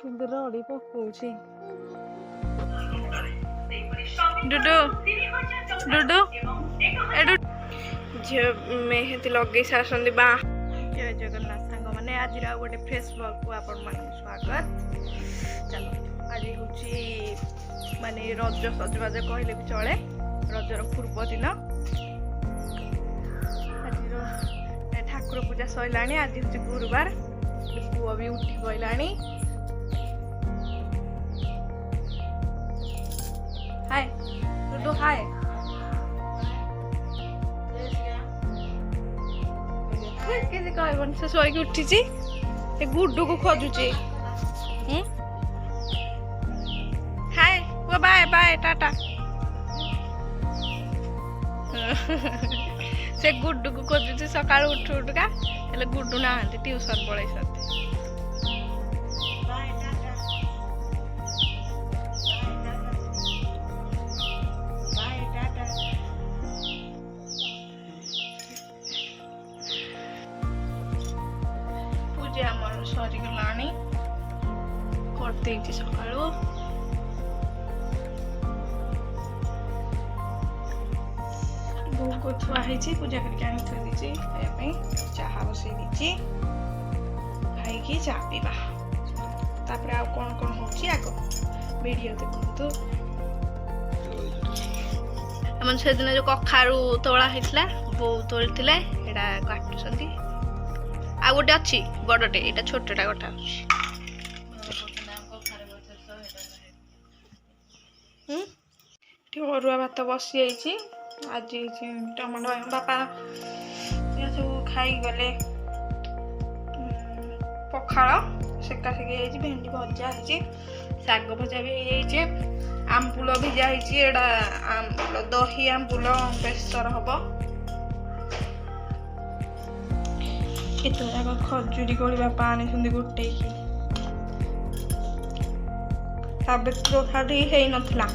କିନ୍ତୁ ରଡ଼ି ପକଉଛି। ଡୁଡୁ ଡୁଡୁ ଏଡୁ ଝିଅ ମେହେନ୍ଦି ଲଗେଇ ସାରିଛନ୍ତି ବା। ଜୟ ଜଗନ୍ନାଥ ସାଙ୍ଗମାନେ, ଆଜିର ଆଉ ଗୋଟେ ଫ୍ରେଶ୍ ବ୍ଲଗ୍କୁ ଆପଣମାନଙ୍କୁ ସ୍ୱାଗତ। ଚାଲ, ଆଜି ହେଉଛି ମାନେ ରଜ ସଜବାଜ କହିଲେ ବି ଚଳେ। ରଜର ପୂର୍ବ ଦିନ ଆଜିର ଠାକୁର ପୂଜା ସରିଲାଣି। ଆଜି ହେଉଛି ଗୁରୁବାର। ପୁଅ ବି ଉଠି ପଇଲାଣି। ହାଏ ଡୁଡୁ, ହାଏ। କିଛି କହିବନି, ସେ ଶୋଇକି ଉଠିଛି। ସେ ଗୁଡୁକୁ ଖୋଜୁଛି। ହାଏ ପୁଅ, ବାଏ ବାଏ, ଟାଟା। ସେ ଗୁଡୁକୁ ଖୋଜୁଛି ସକାଳୁ ଉଠୁ ଉଠୁକା, ହେଲେ ଗୁଡୁ ନାହାନ୍ତି, ଟିଉସନ ପଳେଇଛନ୍ତି। ପୂଜା ଆମର ସରିଗଲାଣି, କରିଦେଇଛି ସକାଳୁ। ଭୋଗ ଥୁଆ ହେଇଛି, ପୂଜା କରିକି ଆଣି ଥୋଇ ଦେଇଛି ଖାଇବା ପାଇଁ। ଚାହା ବସେଇ ଦେଇଛି, ଖାଇକି ଚା ପିଇବା। ତାପରେ ଆଉ କଣ କଣ ହଉଛି ଆଗ ଭିଡ଼ିଓ ଦେଖନ୍ତୁ। ଆମର ସେଦିନ ଯୋଉ କଖାରୁ ତୋଳା ହେଇଥିଲା, ବୋଉ ତୋଳିଥିଲେ, ଏଇଟା କାଟୁଛନ୍ତି। ଆଉ ଗୋଟେ ଅଛି ବଡଟେ, ଏଇଟା ଛୋଟଟା କଟା ହଉଛି। ଏଠି ଅରୁଆ ଭାତ ବସି ଯାଇଛି। ଆଜି ଟମାଟୋ ବାପା ସବୁ ଖାଇଗଲେ। ପଖାଳ ସେକା ସେକି ହେଇଛି, ଭେଣ୍ଡି ଭଜା ହେଇଛି, ଶାଗ ଭଜା ବି ହେଇଯାଇଛି, ଆମ୍ବୁଲ ଭିଜା ହେଇଛି। ଏଇଟା ଆମ୍ବୁଲ, ଦହି ଆମ୍ବୁଲ ବେସର ହବ। କେତେ ଯାକ ଖଜୁରୀ କୋଳି ବାପା ଆଣିଛନ୍ତି ଗୋଟେଇକି। ସାବିତ୍ରୀ ଓଷାଠି ହେଇନଥିଲା,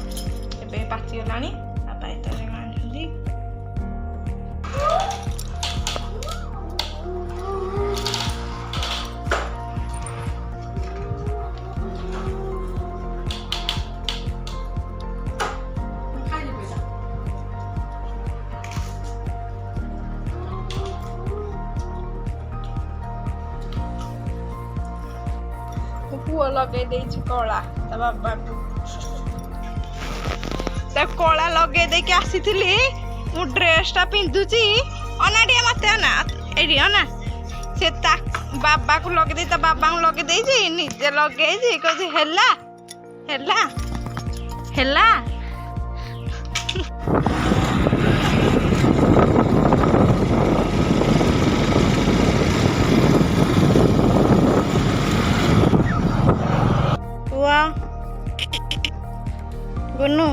ଏବେ ପାଚିଗଲାଣି। ବାପା ଏତେ ଆଣିଛନ୍ତି। ପୁଅ ଲଗେଇ ଦେଇଛି କଳା ତା ବାବାଙ୍କୁ। ତା କଳା ଲଗେଇ ଦେଇକି ଆସିଥିଲି, ମୁଁ ଡ୍ରେସଟା ପିନ୍ଧୁଛି। ଅନା ଟିକେ ମତେ, ଅନା ଏଇଠି ଅନା। ସେ ତା ବାବାକୁ ଲଗେଇ ଦେଇ, ତା ବାବାଙ୍କୁ ଲଗେଇ ଦେଇଛି, ନିଜେ ଲଗେଇଛି। କହୁଛି ହେଲା ହେଲା ହେଲା। ଗୁନୁ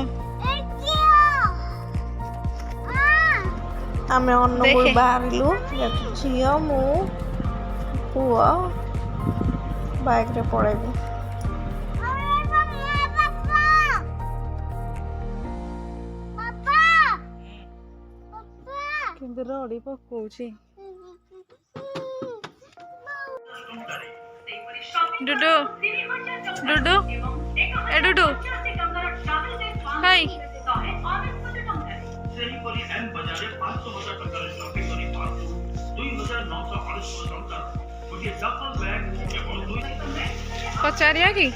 ଆମେ ଅନୁଗୁଳ ବାହାରିଲୁ। ଝିଅ, ମୁଁ, ପୁଅ ବାଇକରେ ପଳେଇବୁ। କିନ୍ତୁ ରଡ଼ି ପକଉଛି। ଡୁଡୁ ଡୁଡୁ ଏ ଡୁଡୁ, ହାଇ। ପଚାରିବା କି?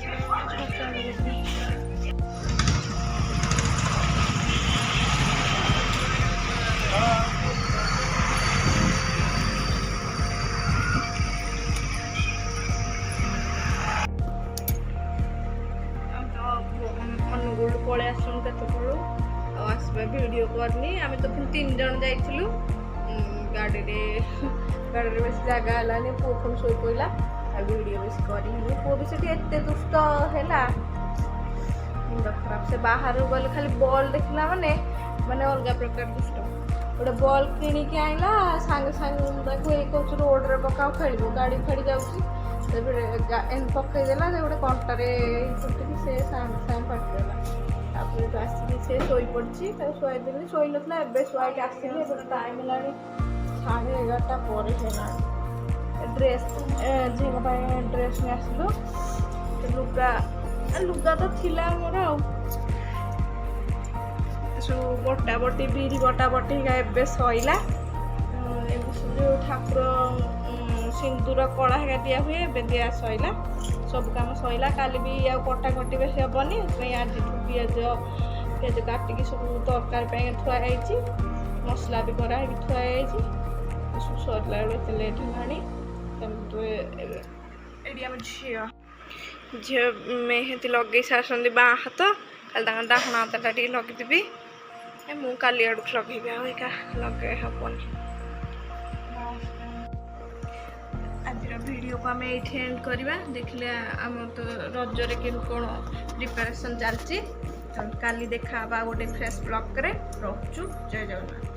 ଅନୁଗୁଳ ପଳେଇ ଆସିଲୁ କେତେବେଳୁ, ଆଉ ଆସିବା ଭିଡ଼ିଓ କରିନି। ଆମେ ତ ପୁଣି 3 ଜଣ ଯାଇଥିଲୁ ଗାଡ଼ିରେ ବେଶୀ ଜାଗା ହେଲାନି। ପୁଅ ପୁଣି ଶୋଇ ପଡ଼ିଲା, ଆଉ ଭିଡ଼ିଓ ବେଶୀ କରିନି। ପୁଅ ବି ସେଠି ଏତେ ଦୁଷ୍ଟ ହେଲା, ମୁଣ୍ଡ ଖରାପ। ସେ ବାହାରକୁ ଗଲେ ଖାଲି ବଲ୍ ଦେଖିଲା ମାନେ ଅଲଗା ପ୍ରକାର ଦୁଷ୍ଟ। ଗୋଟେ ବଲ୍ କିଣିକି ଆଣିଲା, ସାଙ୍ଗେ ସାଙ୍ଗେ ତାକୁ ଏଇ କହୁଛୁ ରୋଡ଼ରେ ପକାଉ, ଖେଳିବୁ। ଗାଡ଼ି ଫାଡ଼ି ଯାଉଛି, ତାପରେ ପକେଇଦେଲା, ସେ ଗୋଟେ କଣ୍ଟାରେ ଫୁଟିକି ସେ ସାଙ୍ଗେ ସାଙ୍ଗେ ଫାଟିଦେଲା। ତାପରେ ଆସିକି ସେ ଶୋଇପଡ଼ିଛି, ତାକୁ ଶୁଆଇଦେଲି। ଶୋଇନଥିଲା, ଏବେ ଶୁଆଇକି ଆସିଲି। ଏବେ ଟାଇମ୍ ହେଲାଣି 11:30 ପରେ ହେଲାଣି। ଡ୍ରେସ୍ ଝିଅଙ୍କ ପାଇଁ ଡ୍ରେସ୍ ନେଇ ଆସିଲୁ। ଲୁଗା ଲୁଗା ତ ଥିଲା ଆମର ଆଉ ସବୁ ବଟା ବଟି ବିରି ବଟା ବଟି ଏବେ ସଇଲା। ଏବେ ସବୁ ଯେଉଁ ଠାକୁର ସିନ୍ଦୁର କଳା ହେକା ଦିଆ ହୁଏ ଏବେ ଦିଆ ସଇଲା, ସବୁ କାମ ସଇଲା। କାଲି ବି ଆଉ କଟାକଟି ବେଶୀ ହେବନି, ସେଥିପାଇଁ ଆଜିଠୁ ପିଆଜ କାଟିକି ସବୁ ତରକାରୀ ପାଇଁ ଥୁଆ ହେଇଛି, ମସଲା ବି କରା ହେଇକି ଥୁଆ ହେଇଛି। ସବୁ ସରିଲା ବେଳେ ଏତେ ଲେଟ୍ ହେଲାଣି। ଏଠି ଆମ ଝିଅ ମେହେନ୍ଦି ଲଗେଇ ସାରିଛନ୍ତି ବାଁ ହାତ, କାଲି ତାଙ୍କ ଡାହାଣ ହାତଟା ଟିକେ ଲଗେଇଦେବି। ମୁଁ କାଲି ଆଡ଼କୁ ଲଗେଇବି, ଆଉ ଏକା ଲଗେଇ ହେବନି। ଆଜିର ଭିଡ଼ିଓକୁ ଆମେ ଏଇଠି ଏଣ୍ଡ କରିବା। ଦେଖିଲେ ଆମର ତ ରଜରେ କେମିତି କ'ଣ ପ୍ରିପାରେସନ୍ ଚାଲିଛି। କାଲି ଦେଖା ହେବା ଗୋଟେ ଫ୍ରେଶ୍ ବ୍ଲଗ୍ରେ। ରହୁଛୁ, ଜୟ ଜଗନ୍ନାଥ।